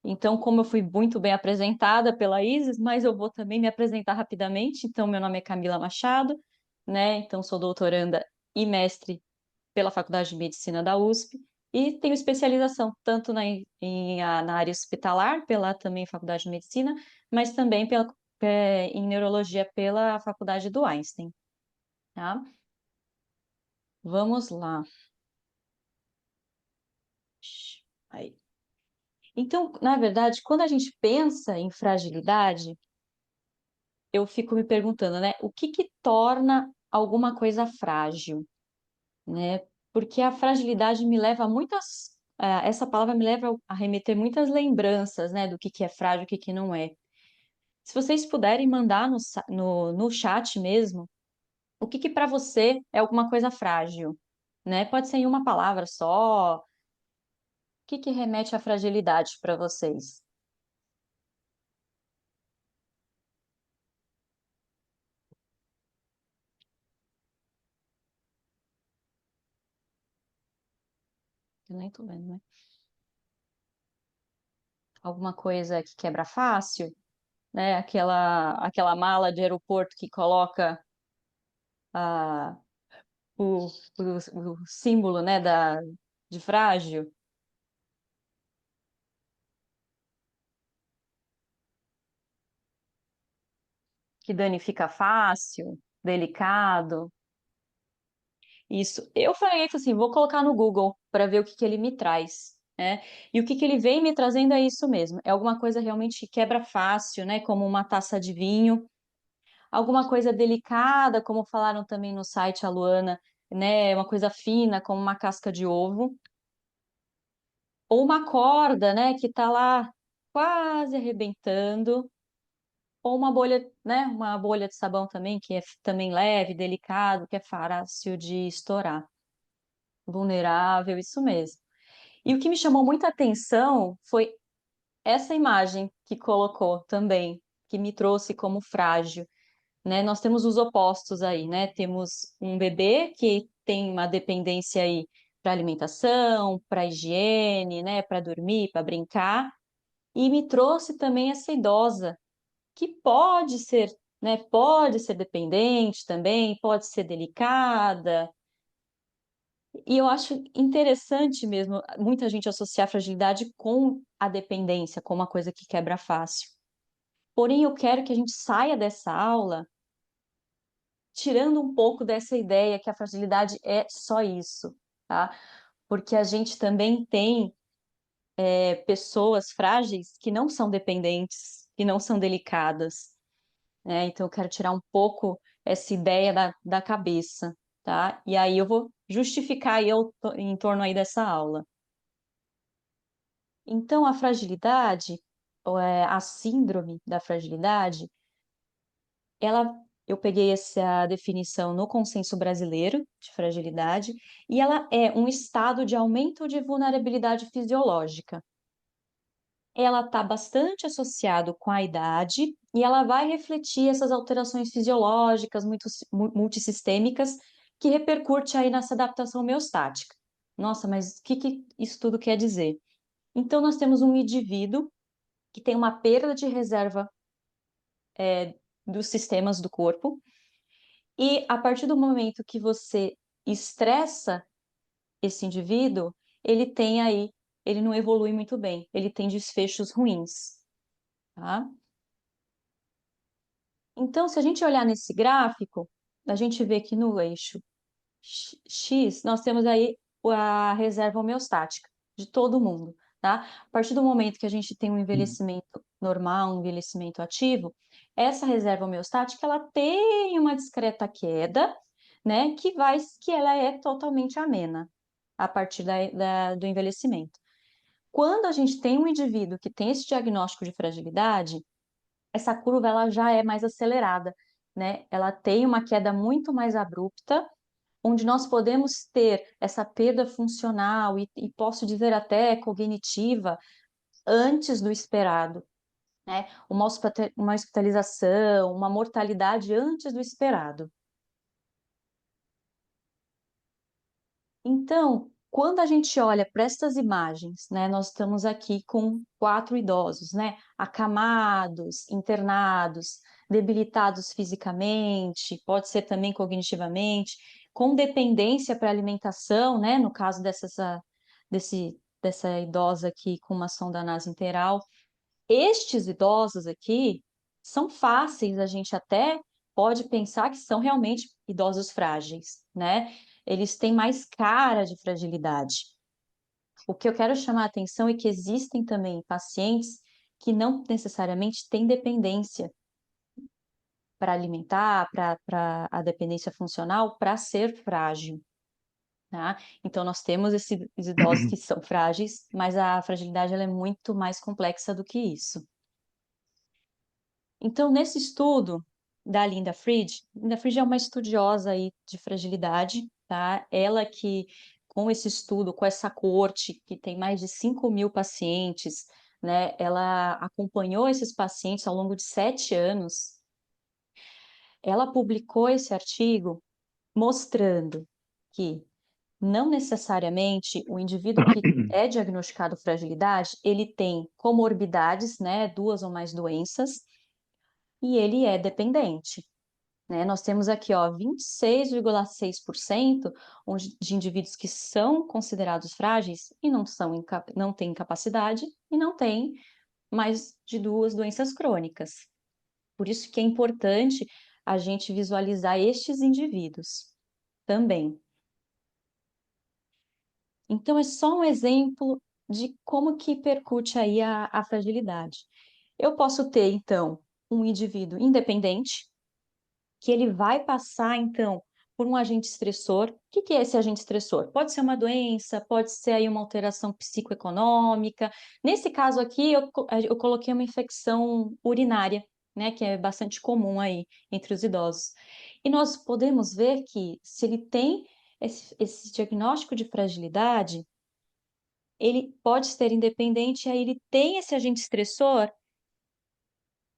Então, como eu fui muito bem apresentada pela Isis, mas eu vou também me apresentar rapidamente. Então, meu nome é Camila Machado, né? Então, sou doutoranda e mestre pela Faculdade de Medicina da USP e tenho especialização tanto na área hospitalar, pela também Faculdade de Medicina, mas também em neurologia pela Faculdade do Einstein, tá? Vamos lá. Aí. Então, na verdade, quando a gente pensa em fragilidade, eu fico me perguntando, né, o que que torna alguma coisa frágil, né? Porque a fragilidade me leva a essa palavra me leva a remeter muitas lembranças, né, do que é frágil, o que não é. Se vocês puderem mandar no chat mesmo, o que para você é alguma coisa frágil, né? Pode ser em uma palavra só. O que remete à fragilidade para vocês? Eu nem tô vendo, né? Alguma coisa que quebra fácil, né? Aquela mala de aeroporto que coloca a, o símbolo, né, de frágil, que danifica fácil, delicado. Isso. Eu falei assim, vou colocar no Google para ver o que ele me traz, né? E o que ele vem me trazendo é isso mesmo. É alguma coisa realmente que quebra fácil, né? Como uma taça de vinho. Alguma coisa delicada, como falaram também no site, a Luana, né? Uma coisa fina, como uma casca de ovo. Ou uma corda, né? Que tá lá quase arrebentando. Ou uma bolha, né? Uma bolha de sabão também, que é também leve, delicado, que é fácil de estourar. Vulnerável, isso mesmo. E o que me chamou muita atenção foi essa imagem que colocou também, que me trouxe como frágil, né? Nós temos os opostos aí, né? Temos um bebê que tem uma dependência aí para alimentação, para higiene, né? Para dormir, para brincar, e me trouxe também essa idosa que pode ser, né? Pode ser dependente também, pode ser delicada. E eu acho interessante mesmo muita gente associar a fragilidade com a dependência, com uma coisa que quebra fácil. Porém, eu quero que a gente saia dessa aula tirando um pouco dessa ideia que a fragilidade é só isso, tá? Porque a gente também tem pessoas frágeis que não são dependentes, que não são delicadas, né? Então, eu quero tirar um pouco essa ideia da cabeça, tá? E aí eu vou justificar aí em torno aí dessa aula. Então, a fragilidade, a síndrome da fragilidade, ela, eu peguei essa definição no Consenso Brasileiro de Fragilidade, e ela é um estado de aumento de vulnerabilidade fisiológica. Ela está bastante associado com a idade e ela vai refletir essas alterações fisiológicas multissistêmicas que repercute aí nessa adaptação homeostática. Nossa, mas o que isso tudo quer dizer? Então, nós temos um indivíduo que tem uma perda de reserva dos sistemas do corpo, e a partir do momento que você estressa esse indivíduo, ele não evolui muito bem, ele tem desfechos ruins, tá? Então, se a gente olhar nesse gráfico, a gente vê que no eixo X, nós temos aí a reserva homeostática de todo mundo, tá? A partir do momento que a gente tem um envelhecimento normal, um envelhecimento ativo, essa reserva homeostática, ela tem uma discreta queda, né, que ela é totalmente amena a partir do envelhecimento. Quando a gente tem um indivíduo que tem esse diagnóstico de fragilidade, essa curva ela já é mais acelerada, né? Ela tem uma queda muito mais abrupta, onde nós podemos ter essa perda funcional e posso dizer até cognitiva antes do esperado, né? Uma hospitalização, uma mortalidade antes do esperado. Então, quando a gente olha para estas imagens, né, nós estamos aqui com 4 idosos, né, acamados, internados, debilitados fisicamente, pode ser também cognitivamente, com dependência para alimentação, né, no caso dessa idosa aqui com uma sonda nasointeral. Estes idosos aqui são fáceis, a gente até pode pensar que são realmente idosos frágeis, né? Eles têm mais cara de fragilidade. O que eu quero chamar a atenção é que existem também pacientes que não necessariamente têm dependência para alimentar, para a dependência funcional, para ser frágil, tá? Então, nós temos esses idosos que são frágeis, mas a fragilidade ela é muito mais complexa do que isso. Então, nesse estudo da Linda Fried é uma estudiosa aí de fragilidade, tá? Ela que, com esse estudo, com essa coorte, que tem mais de 5.000 pacientes, né? Ela acompanhou esses pacientes ao longo de 7 anos. Ela publicou esse artigo mostrando que não necessariamente o indivíduo que é diagnosticado fragilidade, ele tem comorbidades, né? 2 ou mais doenças, e ele é dependente, né? Nós temos aqui, ó, 26,6% de indivíduos que são considerados frágeis e não têm incapacidade e não têm mais de 2 doenças crônicas. Por isso que é importante a gente visualizar estes indivíduos também. Então, é só um exemplo de como que percute aí a fragilidade. Eu posso ter, então, um indivíduo independente, que ele vai passar, então, por um agente estressor. O que que é esse agente estressor? Pode ser uma doença, pode ser aí uma alteração psicoeconômica. Nesse caso aqui, eu coloquei uma infecção urinária, né, que é bastante comum aí entre os idosos. E nós podemos ver que se ele tem esse diagnóstico de fragilidade, ele pode ser independente, aí ele tem esse agente estressor,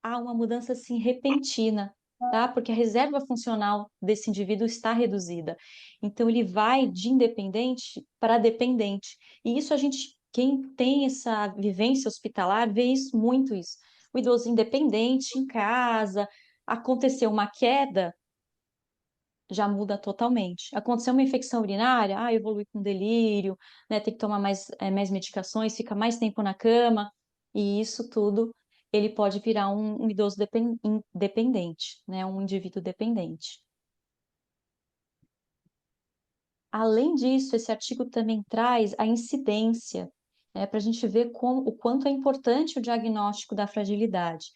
há uma mudança assim repentina, tá? Porque a reserva funcional desse indivíduo está reduzida. Então ele vai de independente para dependente. E isso quem tem essa vivência hospitalar, vê isso muito isso. O idoso independente em casa, aconteceu uma queda, já muda totalmente. Aconteceu uma infecção urinária, evolui com delírio, né, tem que tomar mais medicações, fica mais tempo na cama, e isso tudo ele pode virar um idoso dependente, né, um indivíduo dependente. Além disso, esse artigo também traz a incidência, né, para a gente ver o quanto é importante o diagnóstico da fragilidade.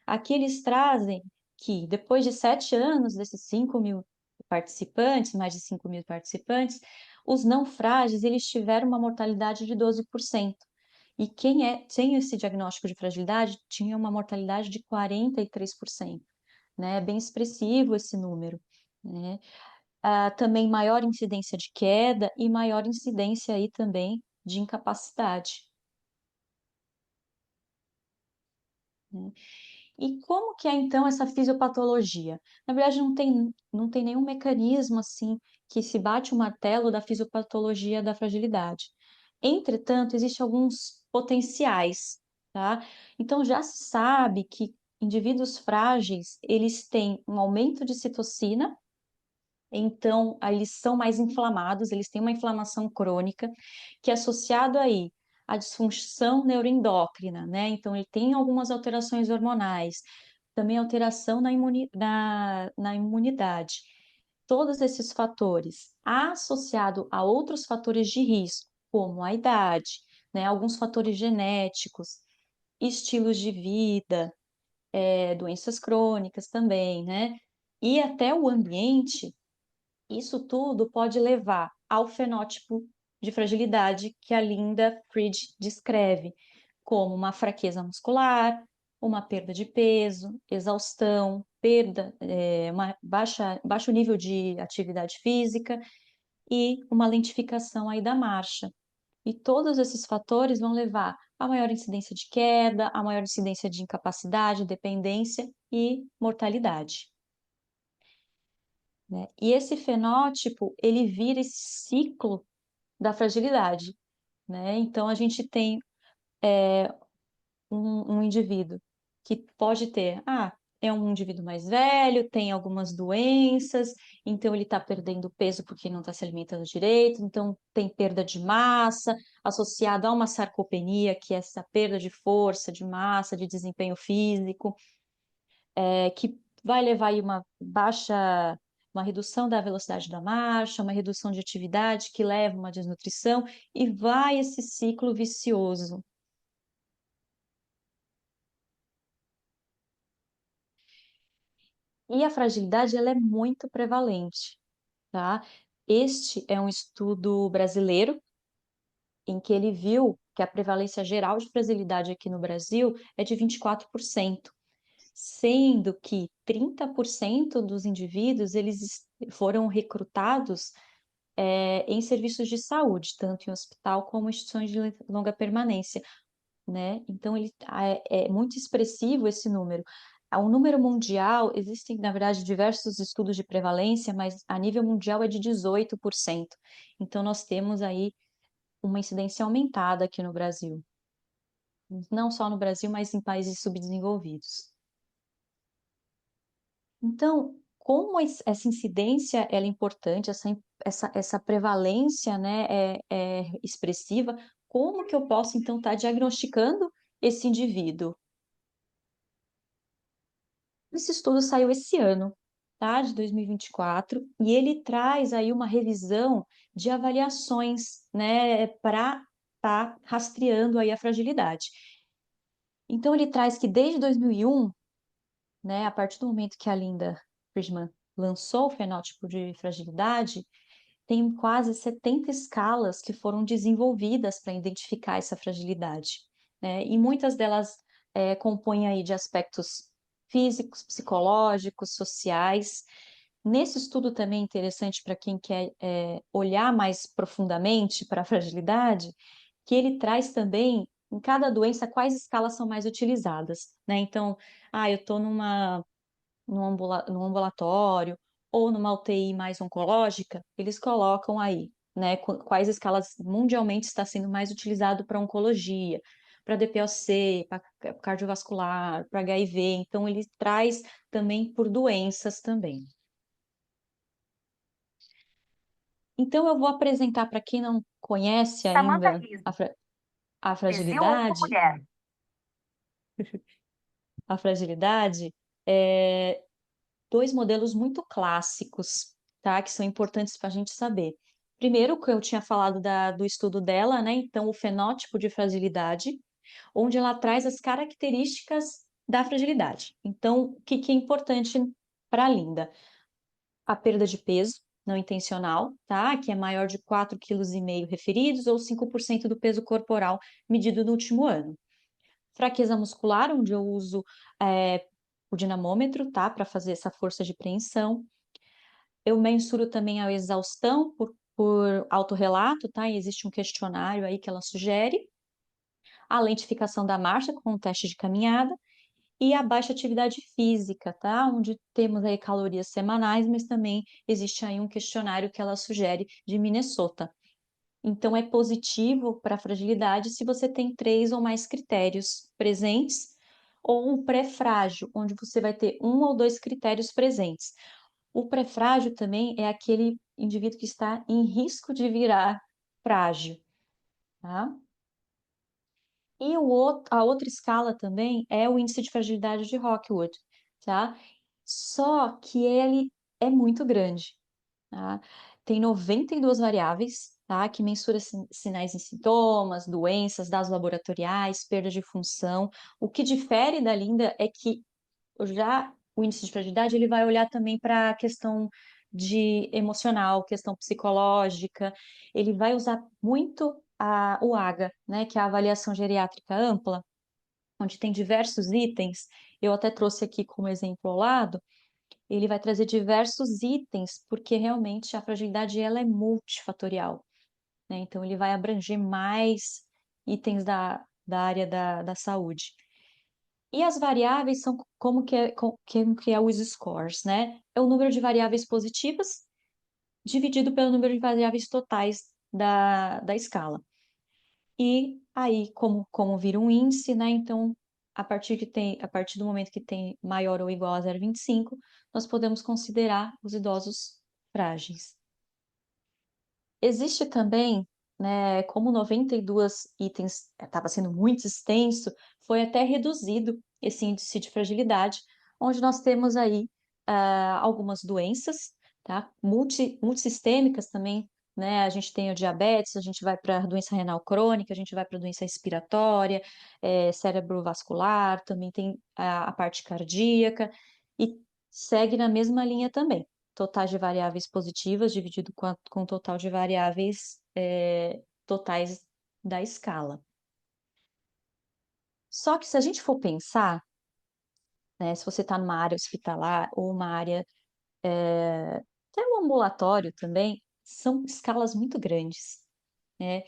Aqui eles trazem que, depois de 7 anos, desses 5.000 participantes, mais de 5.000 participantes, os não frágeis, eles tiveram uma mortalidade de 12%. E tem esse diagnóstico de fragilidade tinha uma mortalidade de 43%, né? É bem expressivo esse número, né? Também maior incidência de queda e maior incidência aí também de incapacidade, né? E como que é então essa fisiopatologia? Na verdade, não tem nenhum mecanismo assim que se bate o martelo da fisiopatologia da fragilidade. Entretanto, existem alguns potenciais, tá? Então já se sabe que indivíduos frágeis, eles têm um aumento de citocina. Então, aí eles são mais inflamados, eles têm uma inflamação crônica, que é associado aí à disfunção neuroendócrina, né? Então, ele tem algumas alterações hormonais, também alteração na imunidade. Todos esses fatores, associado a outros fatores de risco, como a idade, né? Alguns fatores genéticos, estilos de vida, doenças crônicas também, né? E até o ambiente, isso tudo pode levar ao fenótipo de fragilidade que a Linda Fried descreve, como uma fraqueza muscular, uma perda de peso, exaustão, baixo nível de atividade física e uma lentificação aí da marcha. E todos esses fatores vão levar a maior incidência de queda, a maior incidência de incapacidade, dependência e mortalidade, né? E esse fenótipo, ele vira esse ciclo da fragilidade, né? Então, a gente tem um indivíduo que pode ter, é um indivíduo mais velho, tem algumas doenças, então ele está perdendo peso porque não está se alimentando direito, então tem perda de massa, associado a uma sarcopenia, que é essa perda de força, de massa, de desempenho físico, que vai levar aí uma redução da velocidade da marcha, uma redução de atividade que leva a uma desnutrição e vai esse ciclo vicioso. E a fragilidade, ela é muito prevalente, tá? Este é um estudo brasileiro em que ele viu que a prevalência geral de fragilidade aqui no Brasil é de 24%, sendo que 30% dos indivíduos eles foram recrutados em serviços de saúde, tanto em hospital como em instituições de longa permanência, né? Então, é muito expressivo esse número. O número mundial, existem, na verdade, diversos estudos de prevalência, mas a nível mundial é de 18%. Então, nós temos aí uma incidência aumentada aqui no Brasil. Não só no Brasil, mas em países subdesenvolvidos. Então, como essa incidência ela é importante, essa prevalência, né, é expressiva, como que eu posso, então, estar diagnosticando esse indivíduo? Esse estudo saiu esse ano, tá? De 2024, e ele traz aí uma revisão de avaliações, né, para estar rastreando aí a fragilidade. Então, ele traz que desde 2001, né, a partir do momento que a Linda Friedman lançou o fenótipo de fragilidade, tem quase 70 escalas que foram desenvolvidas para identificar essa fragilidade, né? E muitas delas compõem aí de aspectos físicos, psicológicos, sociais. Nesse estudo também é interessante para quem quer olhar mais profundamente para a fragilidade, que ele traz também em cada doença quais escalas são mais utilizadas, né? Então, eu estou num ambulatório ou numa UTI mais oncológica, eles colocam aí, né, quais escalas mundialmente está sendo mais utilizado para oncologia, para DPOC, para cardiovascular, para HIV. Então, ele traz também por doenças também. Então, eu vou apresentar para quem não conhece Samantha ainda Riso, a Brasil ou fragilidade, mulher? a fragilidade, é, dois modelos muito clássicos, tá? Que são importantes para a gente saber. Primeiro, que eu tinha falado do estudo dela, né? Então, o fenótipo de fragilidade, onde ela traz as características da fragilidade. Então, o que é importante para a Linda? A perda de peso não intencional, tá? Que é maior de 4,5 kg referidos ou 5% do peso corporal medido no último ano. Fraqueza muscular, onde eu uso o dinamômetro, tá? Para fazer essa força de preensão. Eu mensuro também a exaustão por autorrelato, tá? E existe um questionário aí que ela sugere. A lentificação da marcha com o teste de caminhada e a baixa atividade física, tá? Onde temos aí calorias semanais, mas também existe aí um questionário que ela sugere de Minnesota. Então, é positivo para a fragilidade se você tem 3 ou mais critérios presentes, ou um pré-frágil, onde você vai ter 1 ou 2 critérios presentes. O pré-frágil também é aquele indivíduo que está em risco de virar frágil, tá? E a outra escala também é o índice de fragilidade de Rockwood, tá? Só que ele é muito grande, tá? Tem 92 variáveis, tá? Que mensura sinais e sintomas, doenças, dados laboratoriais, perda de função. O que difere da Linda é que já o índice de fragilidade ele vai olhar também para a questão de emocional, questão psicológica, ele vai usar muito o AGA, né, que é a avaliação geriátrica ampla, onde tem diversos itens. Eu até trouxe aqui como exemplo ao lado, ele vai trazer diversos itens, porque realmente a fragilidade ela é multifatorial, né? Então ele vai abranger mais itens da área da saúde. E as variáveis são como que é os scores, né? É o número de variáveis positivas dividido pelo número de variáveis totais da escala. E aí, como vira um índice, né? Então, a partir do momento que tem maior ou igual a 0,25, nós podemos considerar os idosos frágeis. Existe também, né, como 92 itens estava sendo muito extenso, foi até reduzido esse índice de fragilidade, onde nós temos aí algumas doenças, tá? Multissistêmicas também, né? A gente tem o diabetes, a gente vai para a doença renal crônica, a gente vai para a doença respiratória, cerebrovascular, também tem a parte cardíaca, e segue na mesma linha também totais de variáveis positivas dividido com o total de variáveis totais da escala. Só que se a gente for pensar, né, se você está numa área hospitalar ou uma área, até um ambulatório também, são escalas muito grandes, né?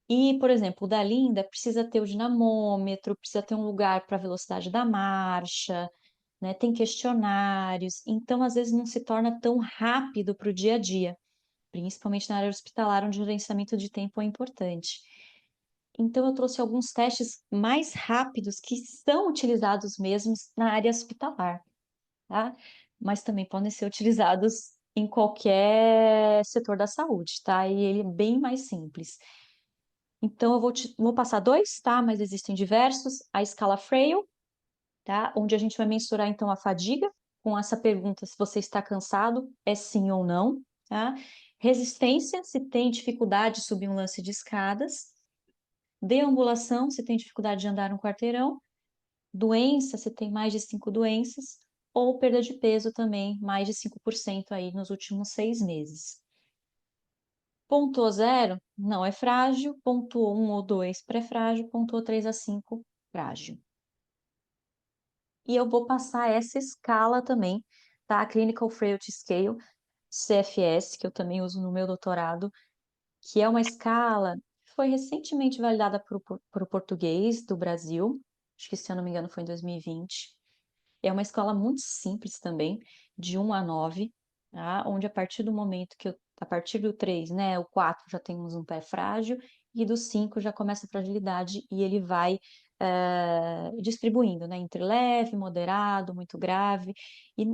E, por exemplo, o da Linda precisa ter o dinamômetro, precisa ter um lugar para a velocidade da marcha, né? Tem questionários, então às vezes não se torna tão rápido para o dia a dia, principalmente na área hospitalar, onde o gerenciamento de tempo é importante. Então, eu trouxe alguns testes mais rápidos que são utilizados mesmo na área hospitalar, tá? Mas também podem ser utilizados em qualquer setor da saúde, tá? E ele é bem mais simples. Então, vou passar dois, tá? Mas existem diversos. A escala Frail, tá? Onde a gente vai mensurar, então, a fadiga com essa pergunta se você está cansado, é sim ou não, tá? Resistência, se tem dificuldade de subir um lance de escadas. Deambulação, se tem dificuldade de andar um quarteirão. Doença, se tem mais de 5 doenças. Ou perda de peso também, mais de 5% aí nos últimos 6 meses. Pontuou 0, não é frágil. Pontuou 1 ou 2, pré-frágil. Pontuou 3 a 5, frágil. E eu vou passar essa escala também, tá? A Clinical Frailty Scale, CFS, que eu também uso no meu doutorado, que é uma escala que foi recentemente validada para o português do Brasil, acho que se eu não me engano foi em 2020. É uma escala muito simples também, de 1 a 9, tá? Onde a partir do momento a partir do 3, né, o 4 já temos um pé frágil, e do 5 já começa a fragilidade, e ele vai distribuindo, né, entre leve, moderado, muito grave, e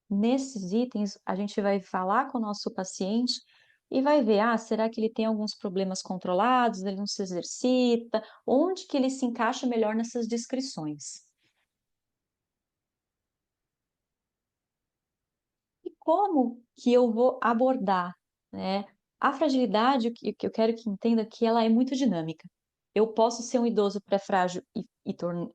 nesses itens a gente vai falar com o nosso paciente e vai ver, será que ele tem alguns problemas controlados, ele não se exercita, onde que ele se encaixa melhor nessas descrições. E como que eu vou abordar, né? A fragilidade, o que eu quero que entenda é que ela é muito dinâmica. Eu posso ser um idoso pré-frágil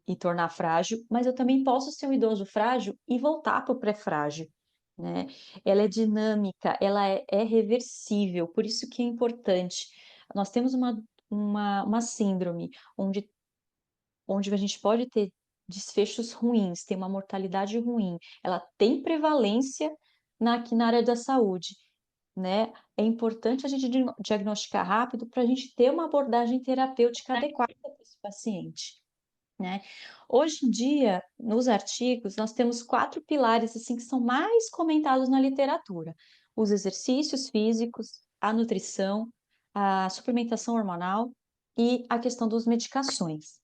e tornar frágil, mas eu também posso ser um idoso frágil e voltar para o pré-frágil, né? Ela é dinâmica, ela é reversível, por isso que é importante. Nós temos uma síndrome onde a gente pode ter desfechos ruins, tem uma mortalidade ruim, ela tem prevalência aqui na área da saúde, né? É importante a gente diagnosticar rápido para a gente ter uma abordagem terapêutica adequada para esse paciente, né? Hoje em dia, nos artigos, nós temos 4 pilares assim que são mais comentados na literatura: os exercícios físicos, a nutrição, a suplementação hormonal e a questão das medicações.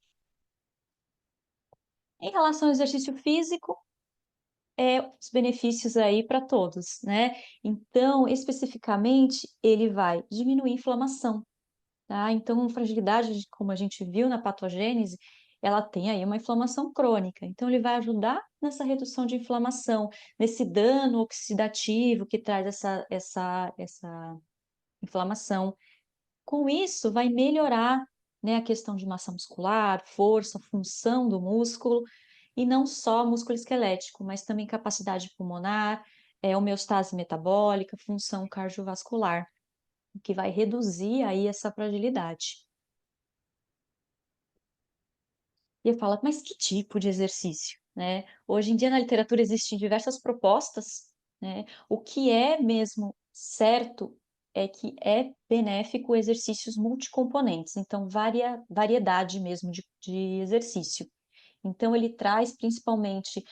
Em relação ao exercício físico, os benefícios aí para todos, né? Então, especificamente, ele vai diminuir a inflamação, tá? Então, fragilidade, como a gente viu na patogênese, ela tem aí uma inflamação crônica. Então, ele vai ajudar nessa redução de inflamação, nesse dano oxidativo que traz essa inflamação. Com isso, vai melhorar, né, a questão de massa muscular, força, função do músculo, e não só músculo esquelético, mas também capacidade pulmonar, homeostase metabólica, função cardiovascular, o que vai reduzir aí essa fragilidade. E eu falo, mas que tipo de exercício, né? Hoje em dia na literatura existem diversas propostas, né? O que é mesmo certo é que é benéfico exercícios multicomponentes, então variedade mesmo de exercício. Então ele traz principalmente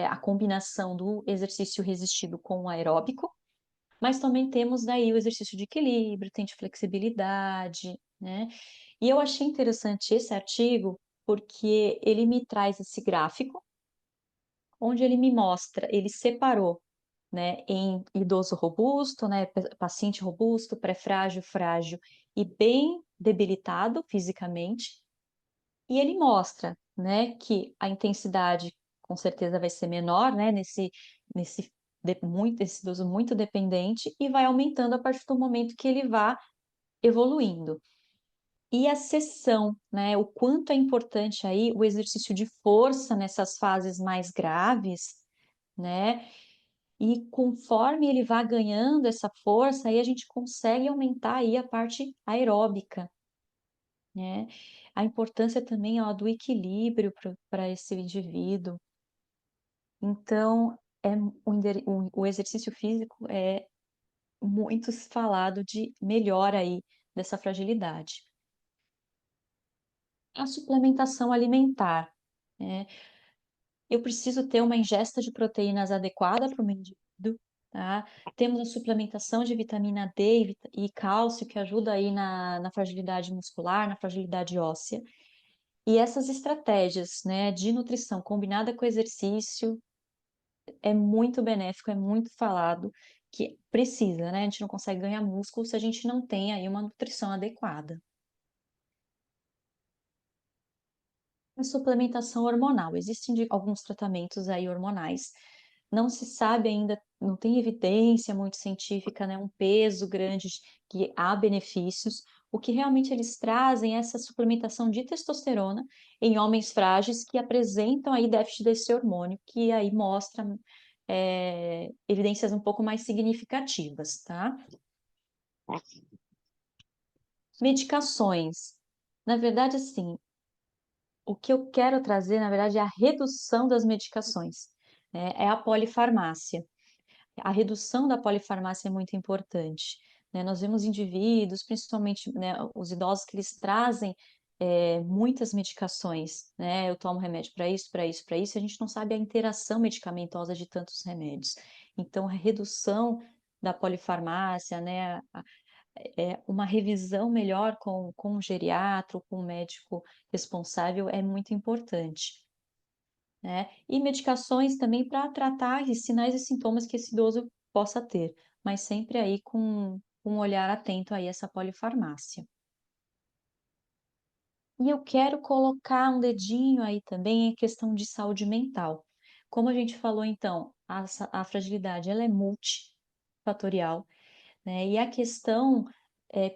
a combinação do exercício resistido com o aeróbico, Mas também temos daí o exercício de equilíbrio, tem de flexibilidade, né? E eu achei interessante esse artigo porque ele me traz esse gráfico, onde ele me mostra, ele separou, né, em idoso robusto, né, paciente robusto, pré-frágil, frágil e bem debilitado fisicamente, e ele mostra, né, que a intensidade com certeza vai ser menor, né, esse idoso muito dependente e vai aumentando a partir do momento que ele vá evoluindo. E a sessão, né, o quanto é importante aí o exercício de força nessas fases mais graves, né? E conforme ele vai ganhando essa força, aí a gente consegue aumentar aí a parte aeróbica, né? A importância também, ó, do equilíbrio para esse indivíduo. Então, o exercício físico é muito falado de melhora aí dessa fragilidade. A suplementação alimentar, né? Eu preciso ter uma ingesta de proteínas adequada para o meu indivíduo, tá? Temos a suplementação de vitamina D e cálcio, que ajuda aí na fragilidade muscular, na fragilidade óssea. E essas estratégias, né, de nutrição combinada com exercício é muito benéfico, é muito falado, que precisa, né? A gente não consegue ganhar músculo se a gente não tem aí uma nutrição adequada. A suplementação hormonal. Existem alguns tratamentos aí hormonais. Não se sabe ainda, não tem evidência muito científica, né? Um peso grande que há benefícios. O que realmente eles trazem é essa suplementação de testosterona em homens frágeis que apresentam aí déficit desse hormônio, que aí mostra evidências um pouco mais significativas, tá? Medicações. Na verdade, assim, o que eu quero trazer, na verdade, é a redução das medicações, né? É a polifarmácia. A redução da polifarmácia é muito importante, né? Nós vemos indivíduos, principalmente, né, os idosos, que eles trazem muitas medicações, né? Eu tomo remédio para isso, para isso, para isso, e a gente não sabe a interação medicamentosa de tantos remédios. Então, a redução da polifarmácia, né? Uma revisão melhor com o geriatra, com o médico responsável é muito importante, né? E medicações também para tratar os sinais e sintomas que esse idoso possa ter, mas sempre aí com um olhar atento aí a essa polifarmácia. E eu quero colocar um dedinho aí também em questão de saúde mental. Como a gente falou, então, a fragilidade ela é multifatorial, né? E a questão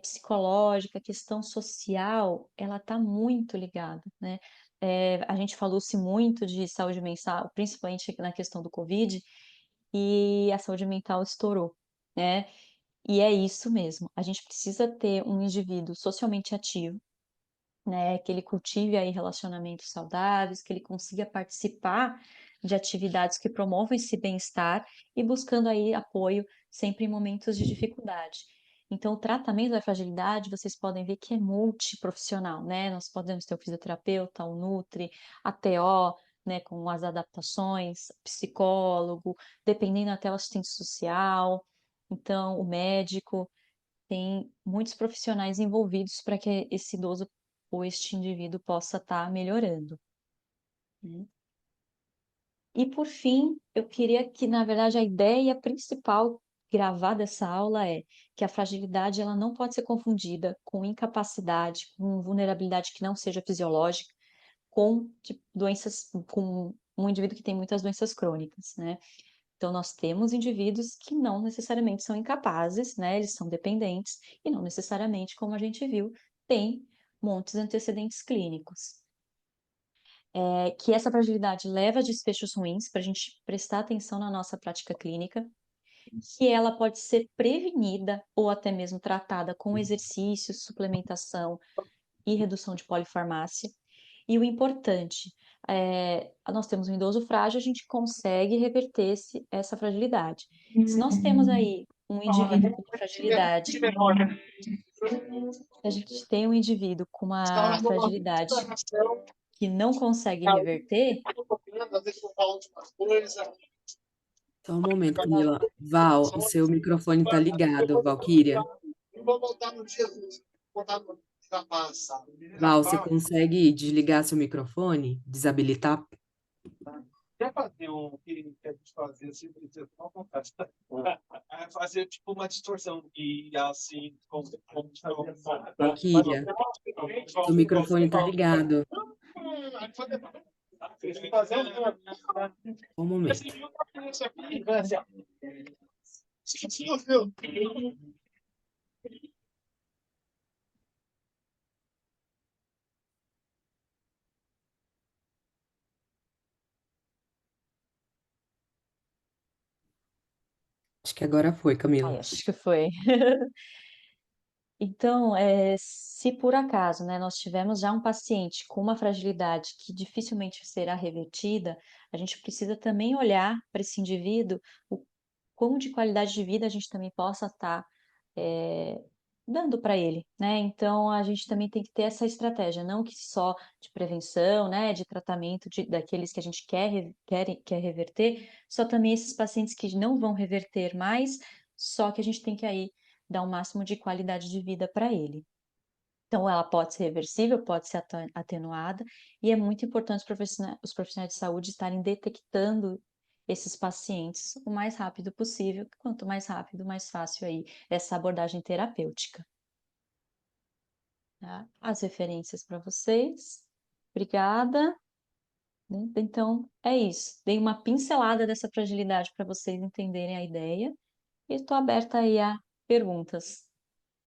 psicológica, a questão social, ela está muito ligada, né? A gente falou-se muito de saúde mental, principalmente na questão do Covid, e a saúde mental estourou, né? E é isso mesmo. A gente precisa ter um indivíduo socialmente ativo, né, que ele cultive aí relacionamentos saudáveis, que ele consiga participar de atividades que promovam esse bem-estar e buscando aí apoio sempre em momentos de dificuldade. Então, o tratamento da fragilidade, vocês podem ver que é multiprofissional, né? Nós podemos ter o fisioterapeuta, o nutri, a TO, né, com as adaptações, psicólogo, dependendo até o assistente social, então o médico, tem muitos profissionais envolvidos para que esse idoso ou este indivíduo possa estar melhorando, né? E por fim, eu queria que, na verdade, a ideia principal gravar dessa aula é que a fragilidade ela não pode ser confundida com incapacidade, com vulnerabilidade que não seja fisiológica, com doenças, com um indivíduo que tem muitas doenças crônicas, né? Então, nós temos indivíduos que não necessariamente são incapazes, né? Eles são dependentes e não necessariamente, como a gente viu, têm muitos antecedentes clínicos. Que essa fragilidade leva a desfechos ruins para a gente prestar atenção na nossa prática clínica, que ela pode ser prevenida ou até mesmo tratada com exercício, suplementação e redução de polifarmácia. E o importante, nós temos um idoso frágil, a gente consegue reverter essa fragilidade. Se nós temos aí um indivíduo com uma fragilidade, a gente tem um indivíduo com uma fragilidade que não consegue reverter, Só um momento, Camila. Val, o seu microfone está ligado, Valquíria. Eu vou voltar no Jesus. Vou voltar no da passa. Val, você consegue desligar seu microfone? Desabilitar? Quer fazer o que a gente fazia assim, não acontece. É fazer tipo uma distorção e assim, como Valquíria, seu microfone está ligado. fazer Só um momento. isso aqui. Viu? Acho que agora foi, Ai, Camila. acho que foi. Então, se por acaso, né, nós tivermos já um paciente com uma fragilidade que dificilmente será revertida, a gente precisa também olhar para esse indivíduo o quão de qualidade de vida a gente também possa estar dando para ele, né? Então, a gente também tem que ter essa estratégia, não que só de prevenção, né, de tratamento daqueles que a gente quer reverter, só também esses pacientes que não vão reverter mais, só que a gente tem que aí dar o máximo de qualidade de vida para ele. Então, ela pode ser reversível, pode ser atenuada, e é muito importante os profissionais de saúde estarem detectando esses pacientes o mais rápido possível. Quanto mais rápido, mais fácil aí essa abordagem terapêutica. Tá? As referências para vocês. Obrigada. Né? Então, é isso. Dei uma pincelada dessa fragilidade para vocês entenderem a ideia e estou aberta aí a perguntas.